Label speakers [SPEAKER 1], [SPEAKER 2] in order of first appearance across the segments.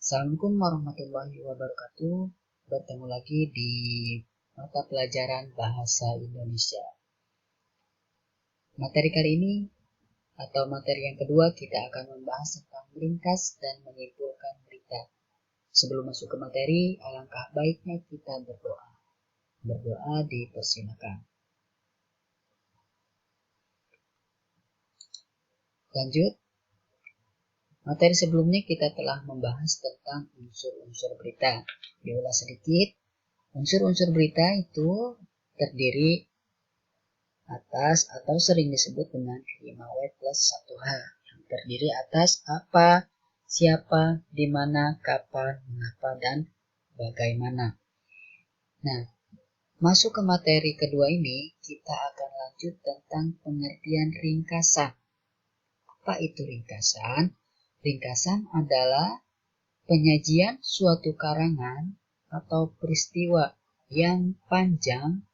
[SPEAKER 1] Assalamualaikum warahmatullahi wabarakatuh. Bertemu lagi di mata pelajaran Bahasa Indonesia. Materi kali ini atau materi yang kedua kita akan membahas tentang meringkas dan menyimpulkan berita. Sebelum masuk ke materi, alangkah baiknya kita berdoa. Berdoa dipersilakan. Lanjut. Materi sebelumnya kita telah membahas tentang unsur-unsur berita. Diulas sedikit. Unsur-unsur berita itu terdiri atas atau sering disebut dengan 5W plus 1H. Yang terdiri atas apa, siapa, di mana, kapan, mengapa, dan bagaimana. Nah, masuk ke materi kedua ini, kita akan lanjut tentang pengertian ringkasan. Apa itu ringkasan? Ringkasan adalah penyajian suatu karangan atau peristiwa yang panjang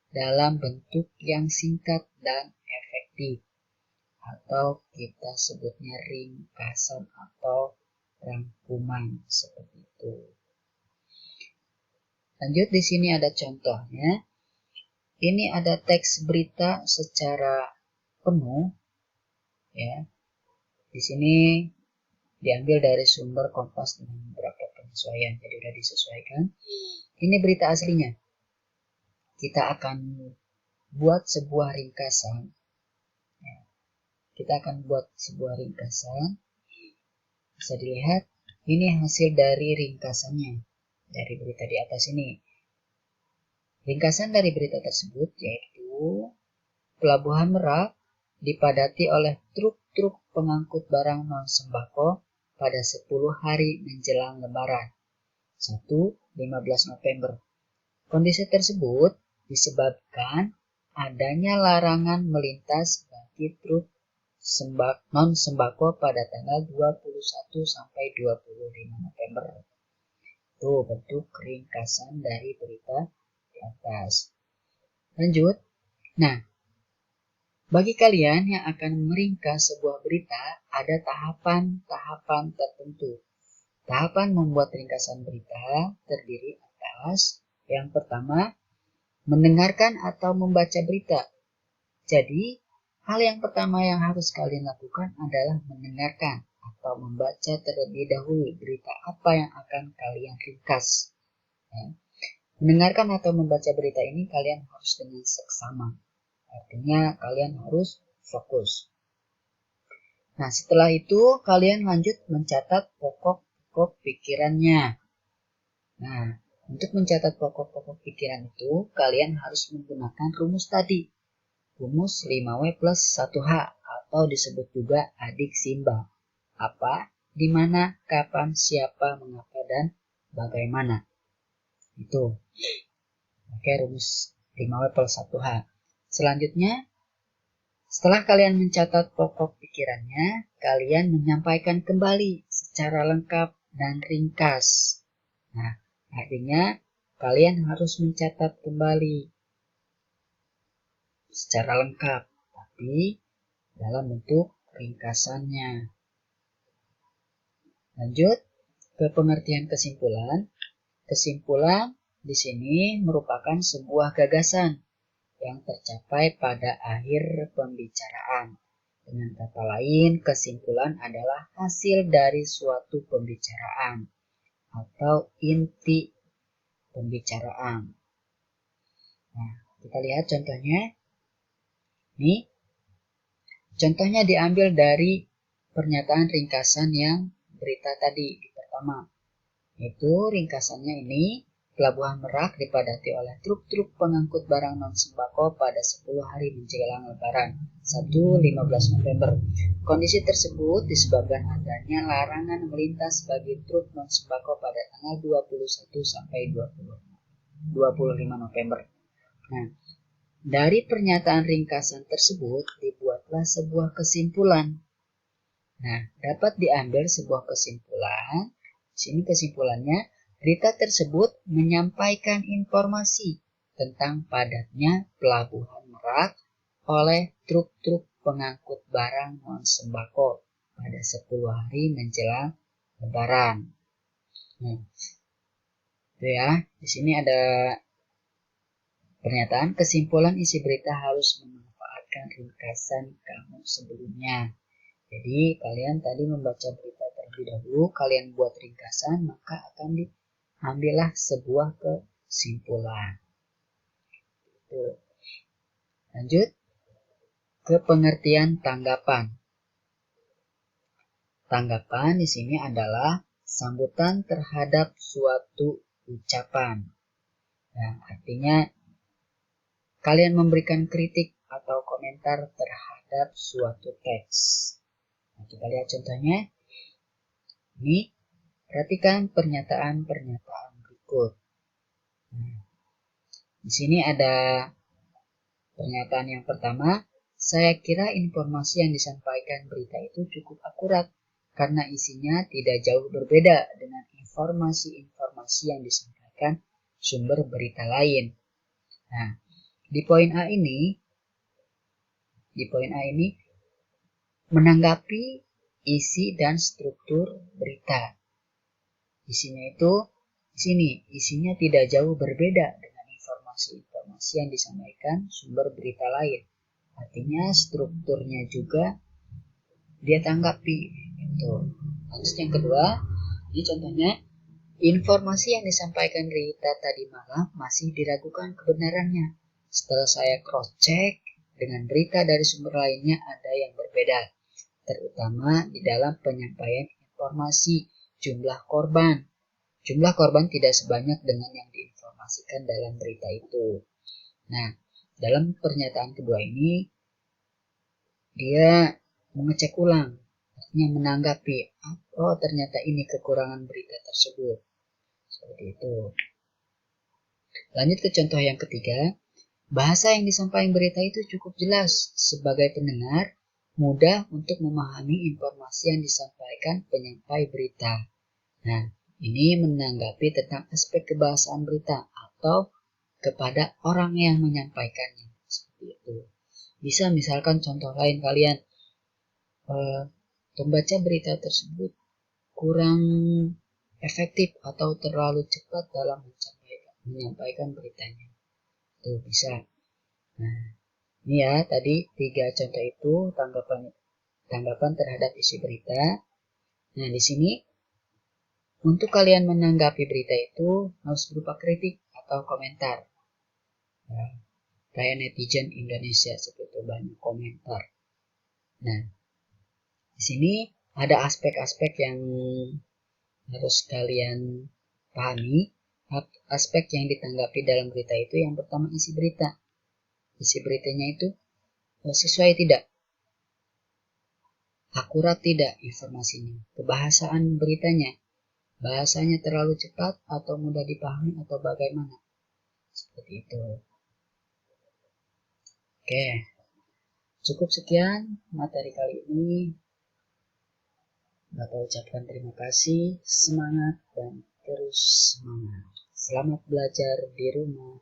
[SPEAKER 1] dalam bentuk yang singkat dan efektif, atau kita sebutnya ringkasan atau rangkuman seperti itu. Lanjut, di sini ada contohnya. Ini ada teks berita secara penuh, ya. Di sini diambil dari sumber Kompas dengan beberapa penyesuaian, jadi sudah disesuaikan. Ini berita aslinya. Kita akan buat sebuah ringkasan. Bisa dilihat, ini hasil dari ringkasannya, dari berita di atas ini. Ringkasan dari berita tersebut yaitu Pelabuhan Merak dipadati oleh truk-truk pengangkut barang non-sembako pada 10 hari menjelang Lebaran, 15 November. Kondisi tersebut disebabkan adanya larangan melintas bagi truk non-sembako pada tanggal 21 sampai 25 November. Itu bentuk ringkasan dari berita di atas. Lanjut. Nah, bagi kalian yang akan meringkas sebuah berita, ada tahapan-tahapan tertentu. Tahapan membuat ringkasan berita terdiri atas yang pertama, mendengarkan atau membaca berita. Jadi, hal yang pertama yang harus kalian lakukan adalah mendengarkan atau membaca terlebih dahulu berita apa yang akan kalian ringkas. Ya. Mendengarkan atau membaca berita ini kalian harus dengan seksama. Artinya kalian harus fokus. Nah, setelah itu kalian lanjut mencatat pokok-pokok pikirannya. Nah, untuk mencatat pokok-pokok pikiran itu, kalian harus menggunakan rumus tadi. Rumus 5W plus 1H atau disebut juga adik simbol. Apa, di mana, kapan, siapa, mengapa, dan bagaimana. Itu. Oke, rumus 5W plus 1H. Selanjutnya, setelah kalian mencatat pokok pikirannya, kalian menyampaikan kembali secara lengkap dan ringkas. Nah, artinya kalian harus mencatat kembali secara lengkap, tapi dalam bentuk ringkasannya. Lanjut ke pengertian kesimpulan. Kesimpulan di sini merupakan sebuah gagasan yang tercapai pada akhir pembicaraan. Dengan kata lain, kesimpulan adalah hasil dari suatu pembicaraan atau inti pembicaraan. Nah, kita lihat contohnya. Nih, contohnya diambil dari pernyataan ringkasan yang berita tadi di pertama. Itu ringkasannya ini, Pelabuhan Merak dipadati oleh truk-truk pengangkut barang non-sembako pada 10 hari menjelang Lebaran, 15 November. Kondisi tersebut disebabkan adanya larangan melintas bagi truk non-sembako pada tanggal 21 sampai 25 November. Nah, dari pernyataan ringkasan tersebut dibuatlah sebuah kesimpulan. Nah, dapat diambil sebuah kesimpulan. Di sini kesimpulannya, berita tersebut menyampaikan informasi tentang padatnya Pelabuhan Merak oleh truk-truk pengangkut barang non-sembako pada 10 hari menjelang Lebaran. Nah, itu ya. Di sini ada pernyataan kesimpulan isi berita harus memanfaatkan ringkasan kamu sebelumnya. Jadi kalian tadi membaca berita terlebih dahulu, kalian buat ringkasan, maka akan diambillah sebuah kesimpulan. Lanjut ke pengertian tanggapan. Tanggapan di sini adalah sambutan terhadap suatu ucapan. Nah, artinya kalian memberikan kritik atau komentar terhadap suatu teks. Nah, kita lihat contohnya. Ini, perhatikan pernyataan-pernyataan berikut. Nah, di sini ada pernyataan yang pertama, saya kira informasi yang disampaikan berita itu cukup akurat karena isinya tidak jauh berbeda dengan informasi-informasi yang disampaikan sumber berita lain. Nah, di poin A ini menanggapi isi dan struktur berita. Isinya itu di sini, isinya tidak jauh berbeda dengan informasi-informasi yang disampaikan sumber berita lain. Artinya strukturnya juga dia tanggapi. Itu. Lanjut yang kedua, ini contohnya, informasi yang disampaikan berita tadi malam masih diragukan kebenarannya. Setelah saya cross check dengan berita dari sumber lainnya ada yang berbeda, terutama di dalam penyampaian informasi jumlah korban. Jumlah korban tidak sebanyak dengan yang diinformasikan dalam berita itu. Nah, dalam pernyataan kedua ini, dia mengecek ulang, artinya menanggapi, oh ternyata ini kekurangan berita tersebut. Seperti itu. Lanjut ke contoh yang ketiga, bahasa yang disampaikan berita itu cukup jelas. Sebagai pendengar, mudah untuk memahami informasi yang disampaikan penyampai berita. Nah, ini menanggapi tentang aspek kebahasaan berita atau kepada orang yang menyampaikannya. Seperti itu. Bisa misalkan contoh lain kalian, pembaca berita tersebut kurang efektif atau terlalu cepat dalam menyampaikan beritanya. Itu bisa. Nah, ini ya tadi 3 contoh itu tanggapan terhadap isi berita. Nah, di sini untuk kalian menanggapi berita itu harus berupa kritik atau komentar. Nah, kayak netizen Indonesia seperti banyak komentar. Nah, di sini ada aspek-aspek yang harus kalian pahami. Aspek yang ditanggapi dalam berita itu yang pertama isi berita. Isi beritanya itu sesuai tidak? Akurat tidak informasinya? Kebahasaan beritanya? Bahasanya terlalu cepat atau mudah dipahami atau bagaimana? Seperti itu. Oke. Cukup sekian materi kali ini. Bapak ucapkan terima kasih, semangat, dan terus semangat. Selamat belajar di rumah.